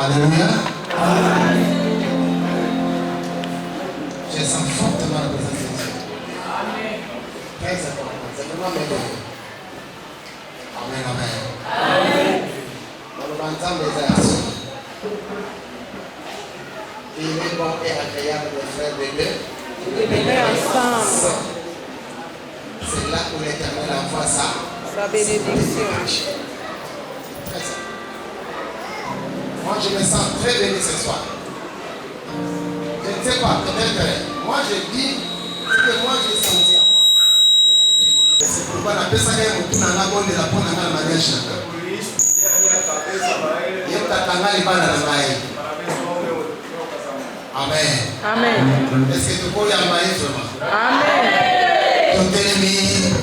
Alléluia. Je sens fortement la présence de Dieu. Très important. C'est vraiment merveilleux. Amen, amen. Nous entendons les actions. Il est bon et agréable de faire bébé ensemble. C'est là où l'Éternel envoie sa bénédiction. Très simple. Moi, je me sens très béni ce soir. Je ne sais pas, peut-être. Moi, je dis ce que moi j'ai senti en moi. C'est pourquoi la personne qui est autour de la bonne de la bonne dans la mariage. Il y a ta tanga et pas dans la mariage. Amen. Amen. Est-ce que tu peux y aller vraiment? Amen. Ton ennemi.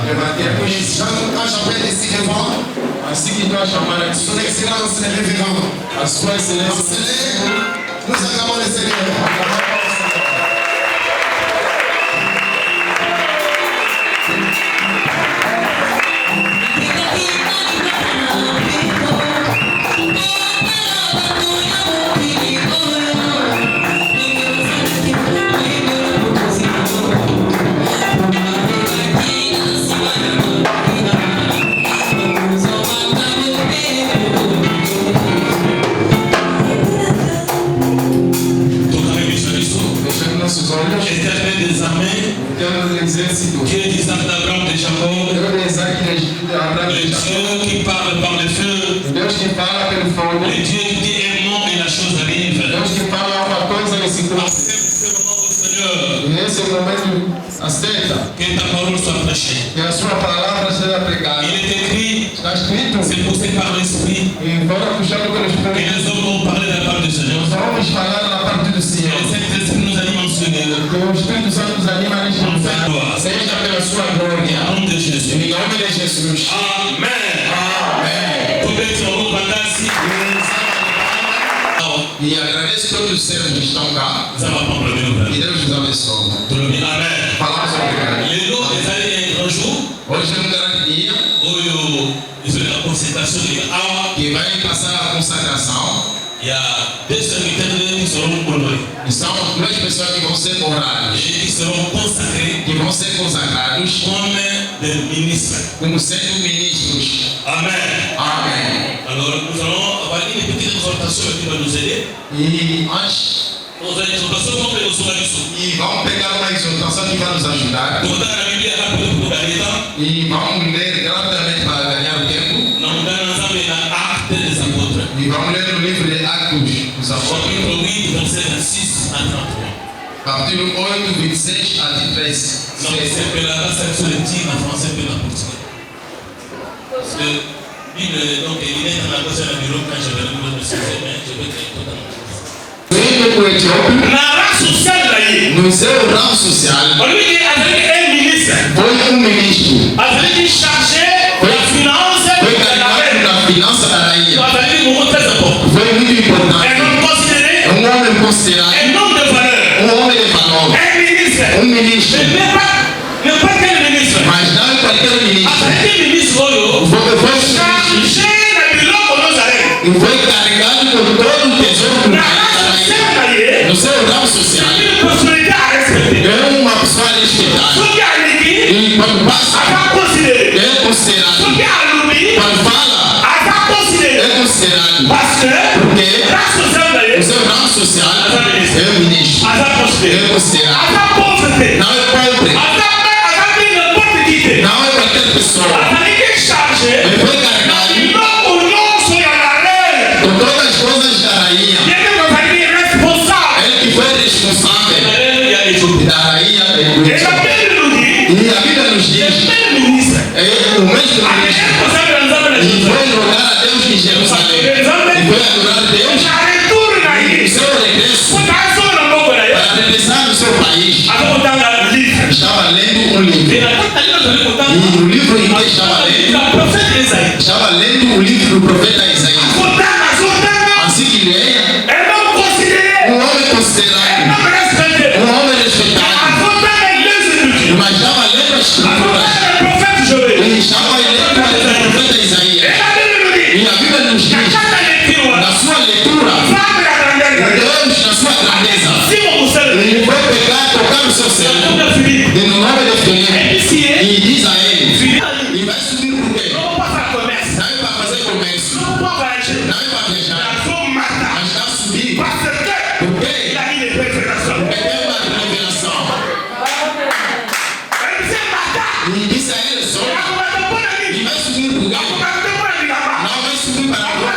Quand j'appelle ici devant, son excellence est révérend. Nous acclamons le Seigneur. Éternel des armées, Dieu des armes d'Abraham, de Jacob, le Dieu qui parle par le feu, le Dieu qui dit un mot et la chose arrive. Seigneur, que ta parole soit prêchée. Il est écrit, c'est poussé par l'Esprit, et les hommes vont parler de la part du Seigneur. Et le Saint-Esprit nous anime en ce lieu. Au nom de Jésus. Amen. E agradeço todos os servos que estão cá. E Deus nos abençoe. Amen. Falamos obrigado. Hoje é um grande dia. Que vai passar a consagração. Il y a deux serviteurs qui seront honorés. São duas pessoas que vão ser honradas. Et qui seront consacrés. Que vão ser consagrados comme des ministres. Como sendo ministros. Amen. Amen. Alors nous allons avoir une petite exhortation qui va nous aider. E nós E vamos pegar uma exortação que vai nos ajudar. E vamos ler rapidamente para ganhar o tempo. E vamos ler o livro de Atos dos Apóstolos. Capítulo 8, 26 a 33. Non, c'est que la base sur le titre en français peut la português. Parce que Bible, donc il est dans la base de la bureau quand je vais le sujet, mais je vais être totalement. Na raça social aí. No seu ramo social. Lui avec un ministre. Foi ministro. Avec chargé da finança. Foi encarregado da finança da rainha. Foi muito importante. É um considerado. Homem considerado. É um de valor. Homem de valor. É ministro. Não é qualquer ministro. Mas não é qualquer ministro. Aquele ministro foi chargé da bureau com Nazaré. E foi encarregado por todo o tesouro da rainha. No seu ramo social. É uma pessoa respeitada. E quando passa, é considerado. Quando fala, é considerado. Porque o seu ramo social é ministro. É considerado. Não é pobre. Não é qualquer pessoa. Ele foi carregado com todas as coisas da rainha. Ele que foi responsável da rainha. E a Bíblia nos diz, é o mesmo ministro. E foi rogar a Deus em Jerusalém. E foi adorar a Deus. E o seu regresso, para regressar no seu país, estava lendo um livro. E o livro em que estava lendo o livro do profeta Isaías. Assim que leia, um homem considerado, um homem respeitado. Mas estava lendo as escrituras. Ele estava lendo o profeta Isaías. E a Bíblia nos diz, na sua leitura, Deus na sua grandeza. Ele foi pegar, tocar no seu cérebro. E no nome de Filipe, e diz a ele, e vai subir por quê? Não é para fazer comércio. Não é para viajar. Mas está subindo. Por quê? Porque tem uma revelação. E disse a ele só, e vai subir por quê? Não vai subir para a rua.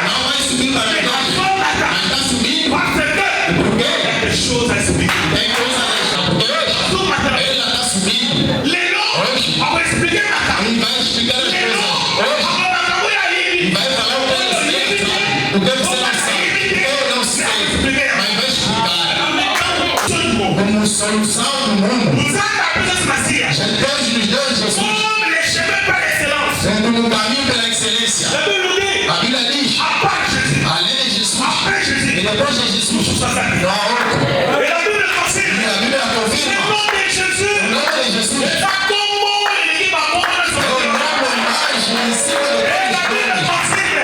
Não vai subir para a igreja. Mas está subindo. Por quê? Tem coisa a deixar. Porque hoje, ele já está subindo. Hoje, ele vai explicar as coisas. Hoje, e vai falar o que você sabe. O que você não sabe. Eu não sei. Mas vai explicar. Como solução do mundo. Deus nos deu Jesus. Sendo no caminho pela excelência. A Bíblia diz, além de Jesus, e depois de Jesus, não há outro. E a Bíblia confirma, o nome de Jesus, é o nome mais em cima de todos os nomes.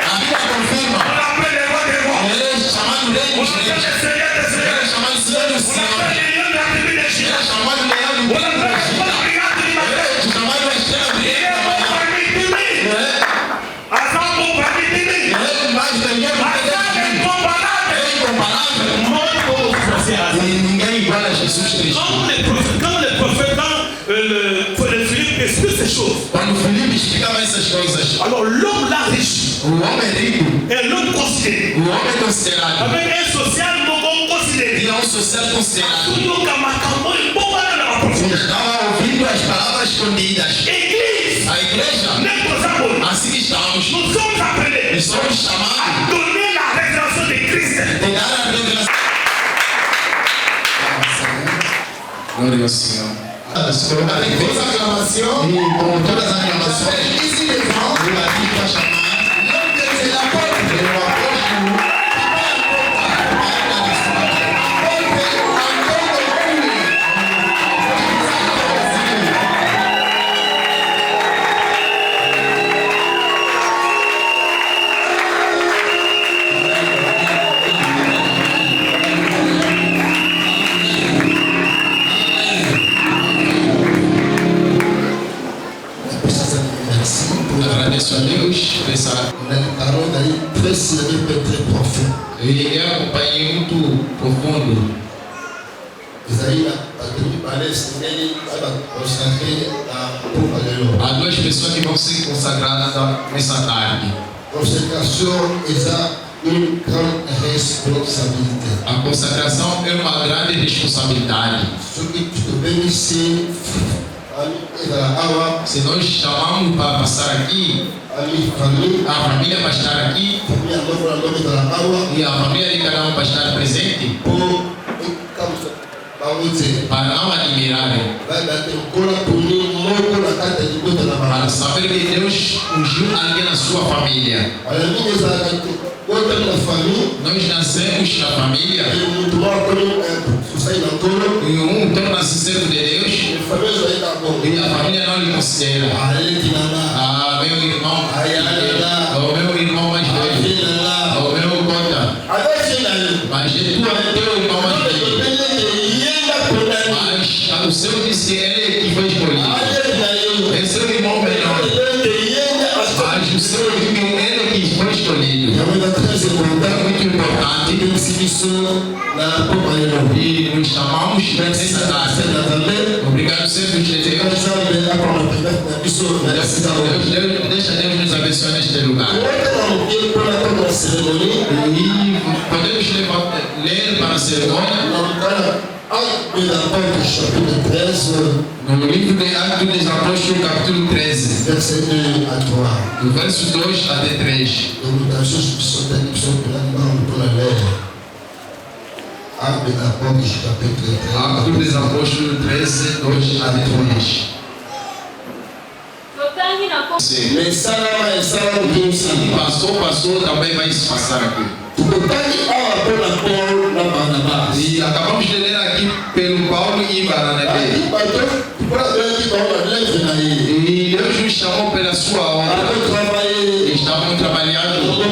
A Bíblia confirma, ele é chamado Rei dos Reis, ele é chamado Senhor dos Senhores, ele é chamado Leão do Tempo, ele é chamado Estrela Brilhante da Manhã. Mais ninguém e ninguém igual a Jesus Cristo. Quand le prophète, Philippe explique ces choses. Quando Filipe explicava essas coisas, Alors l'homme là riche, o homem rico, est l'homme considéré. o homem considerado, Avec un social non considéré. e um social considerado, Église, estava ouvindo as palavras escondidas. A igreja, assim que estamos, nous sommes appelés e somos chamados à donner la révélation de Christ. de dar a revelação. Glória ao Senhor. Avec vos acclamations, E com todas as aclamações, ici devant, eu aqui para chamar l'homme que c'est l'apôtre. o apóstolo. Agradeço a Deus por essa. Les paroles d'ailleurs très sérieux, très profond. E é um pai muito profundo. Isaïe a tenu parler, c'est qu'il va consacrer à Paulo. Há duas pessoas que vão se consagrar nessa tarde. Consécration est une grande responsabilité. A consagração é uma grande responsabilidade. Ce que tu te bénisses, Se nós chamamos para passar aqui, a família vai estar aqui e a família de cada um vai estar presente para não admirarem, para saber que Deus ungiu alguém na sua família. Nós nascemos na família e um torna-se servo de Deus e a família não lhe considera. Ah, meu irmão, o meu irmão mais velho, o meu cota, mas tu é teu irmão mais velho. Mas o seu disse ele que foi escolhido. É seu irmão melhor. Mas o seu irmão ele que foi escolhido. É muito importante. E nos chamamos nessa data. Obrigado, Senhor de Deus. Deixa Deus nos abençoar neste lugar. E podemos ler para a cerimônia. No livro de Atos dos Apóstolos, capítulo 13, do verso 2 até 3. Atos dos Apóstolos 13, 2 até 3. Passou, também vai se passar aqui. E acabamos de ler aqui pelo Paulo e Barnabé. E Deus nos chamou pela sua obra. Estavam trabalhando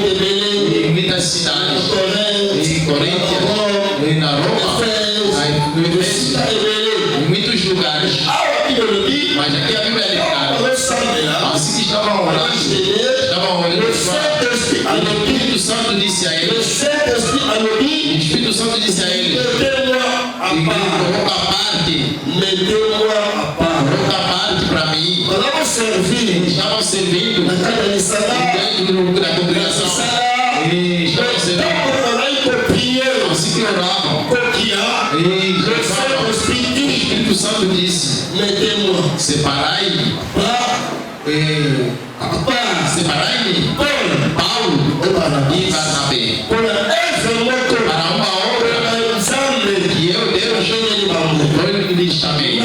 em muitas cidades. Coríntios, na Roma, no Efésio, em muitos lugares. Mas aqui a Bíblia é clara. Assim que estavam orando, o Espírito Santo disse a eles, o Espírito Santo disse a eles, coloca a parte para mim. Estavam servindo dentro da congregação. Estavam servindo. Assim que oravam, o Espírito Santo disse, separai-me, Paulo e Barnabé, para uma obra que eu, Deus, lhes chamei.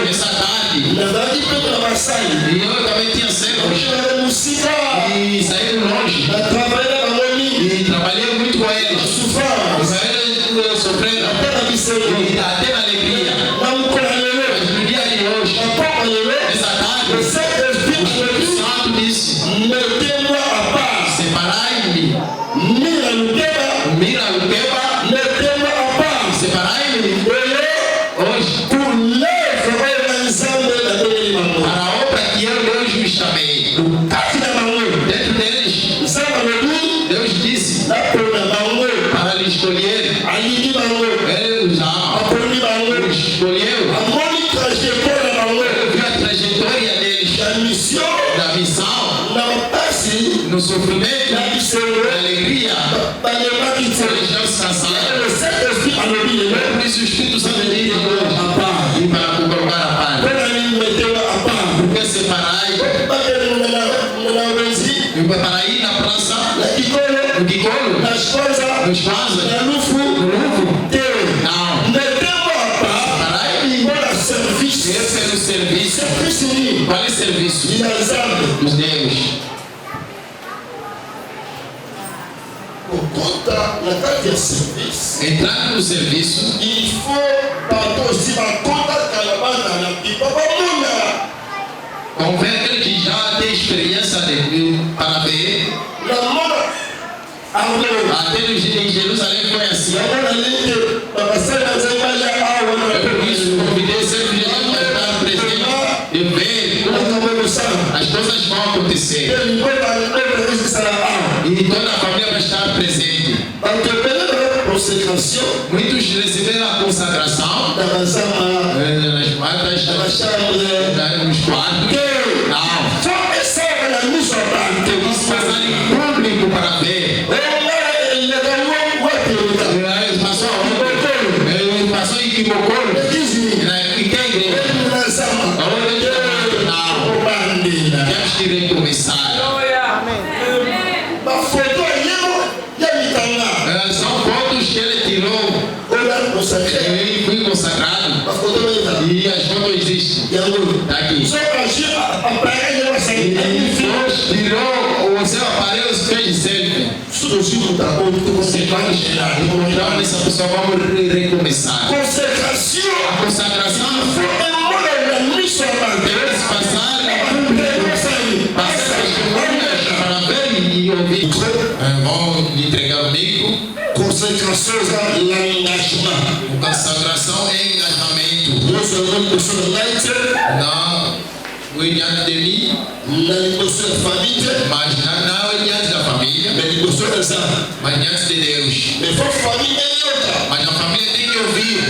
Nessa tarde, e eu também tinha servos e saíram longe e trabalhei muito com eles. Sofreram até na alegria. Mas no dia de hoje, nessa tarde, o Espírito Santo disse, separai-me, separai-me hoje para a obra que eu, Deus, me chamei. Dentro deles, Deus disse para lhe escolher. Ele os ama, escolheu. Viu a trajetória deles da missão, no sofrimento, na alegria, eles não se cansaram. Por isso o Espírito Santo diz e para colocar a parte. Porque separai para ir na praça, no Kikolo, nos Kwanza, no Lufu. Não. Separai-me pelo serviço. Qual é o serviço? Dos Deus. Entrar no serviço, convém aquele que já tem experiência para ver. Até em Jerusalém foi assim. Por isso convidei sempre Jesus para estar presente e ver as coisas vão acontecer. E toda a família vai estar presente. Muitos receberam a consagração nas matas, nos quartos. Não. Isso passar em público para ver. Passou em Kibokolo. E que igreja? Não. Temos que recomeçar. São fotos que ele tirou. Ele foi consagrado. E as fotos existem. Está aqui. Deus tirou o seu aparelho e fez selfie. Então essa pessoa vamos recomeçar. A consagração deve se passar para ver e ouvir. Vamos entregar o mico. Consagração é engajamento. Não diante de mim, mas não diante da família, mas diante de Deus. Mas a família tem que ouvir.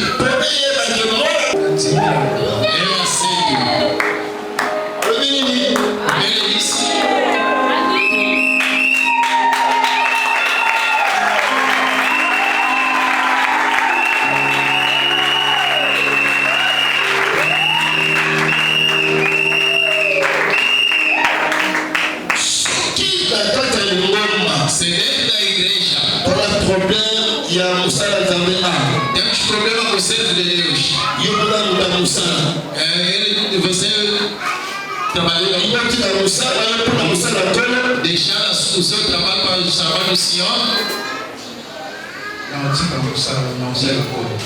Eu aceito. Ele disse. Temos problema com o servo de Deus. Você trabalhou deixar o seu trabalho para o trabalho do Senhor.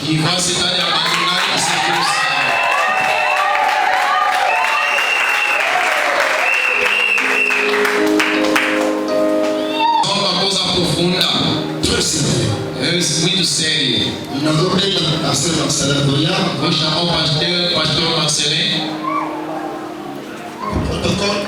E vai se dar abandonar e servir o Senhor. Uma coisa profunda. É muito sério. Vou chamar o pastor Marcelin. Protocolo.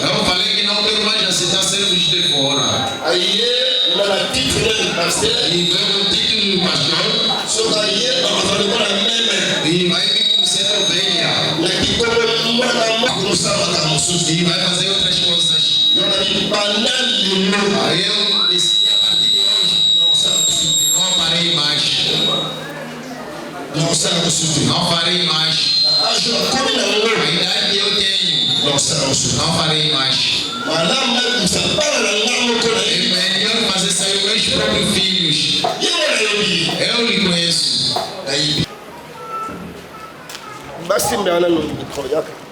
Eu falei que não quero mais aceitar servos de fora. E veio o título do pastor. E vai vir com ser ovelha. E vai fazer outras coisas. Aí eu decidi a partir de hoje não farei mais. Não farei mais. A idade que eu tenho, não farei mais. É melhor fazer sair meus próprios filhos. Eu lhe conheço. Basi mmeana no yaka.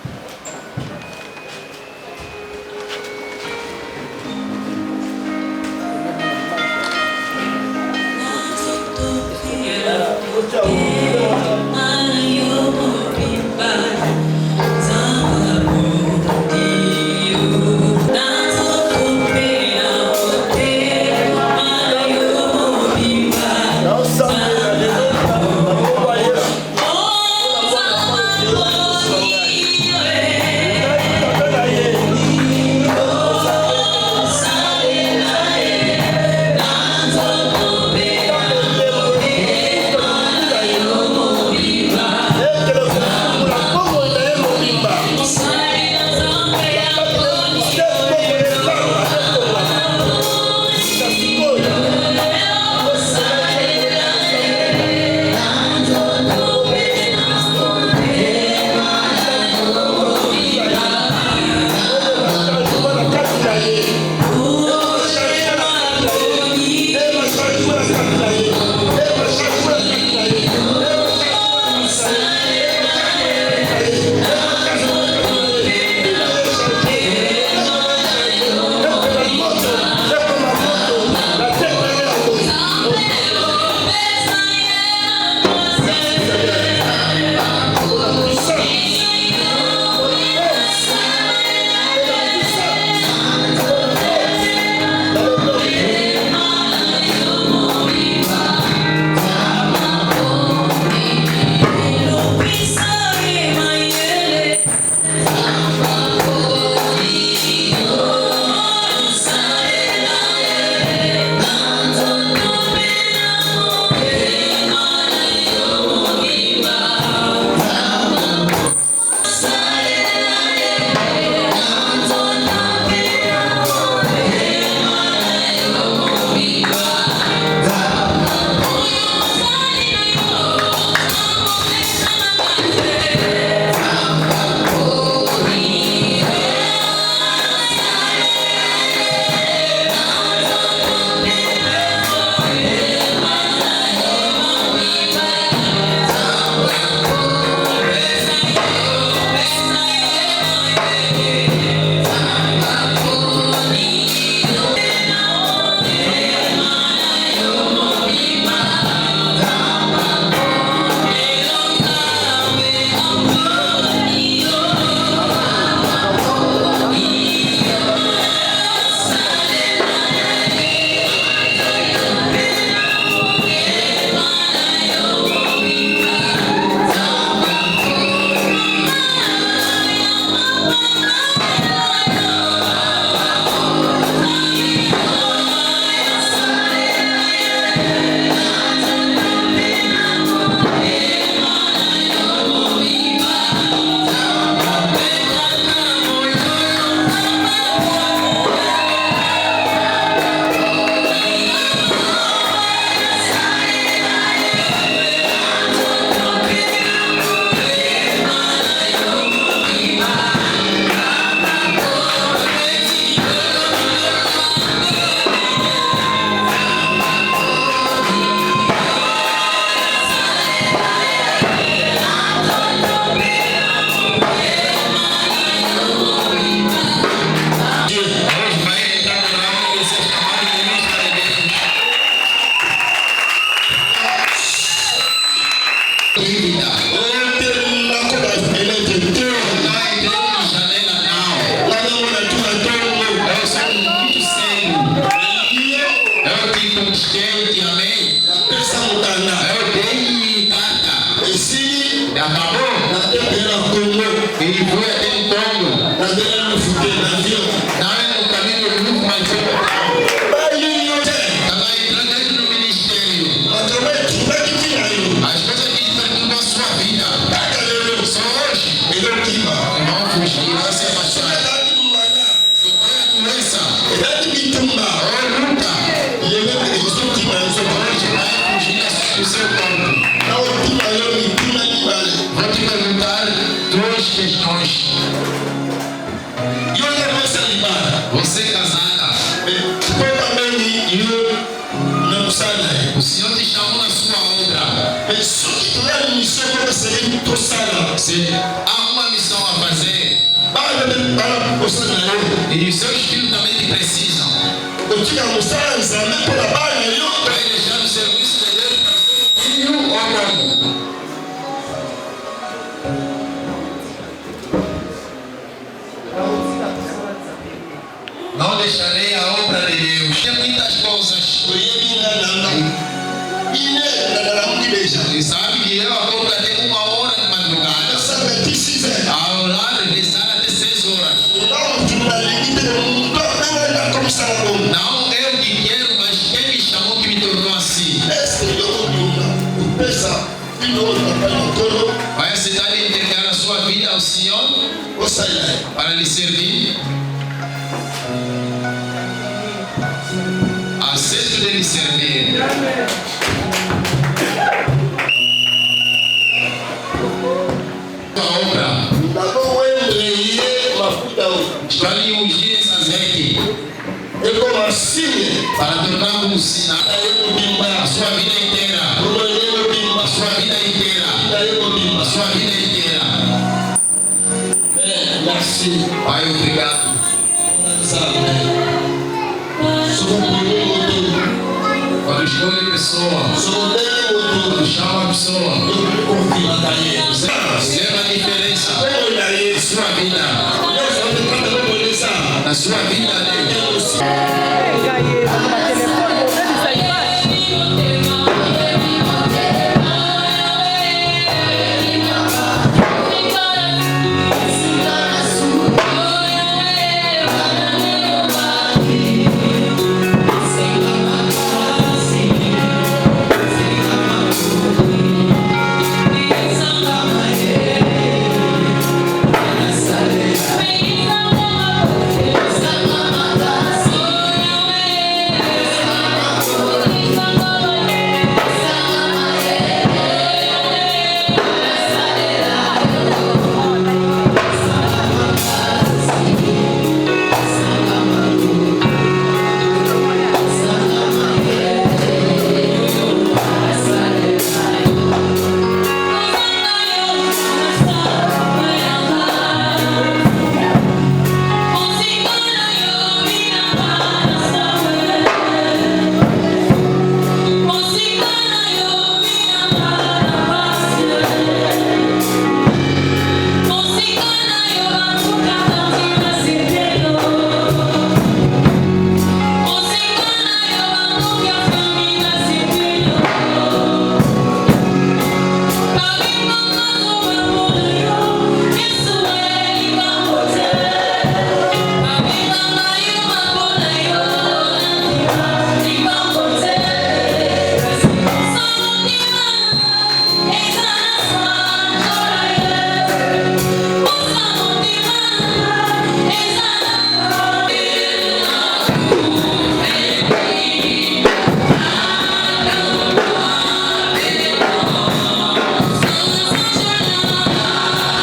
Se há uma missão a fazer, e os seus filhos também te precisam, vai deixar o serviço de Deus para seu filho ou não? Não deixarei a obra de Deus. Tem muitas coisas. E sabe que eu acordo até 1h de madrugada. A orar e rezar até 6 horas. Não eu que quero, mas quem me chamou que me tornou assim. Vai aceitar e entregar a sua vida ao Senhor para lhe servir? Aceito de lhe servir. A obra para lhe ungir esse azeite, para tornar como sinal a sua vida inteira, a sua vida inteira, a sua vida inteira. Pai, obrigado. Quando escolhe pessoa, quando chama a pessoa, será a diferença na sua vida, Deus.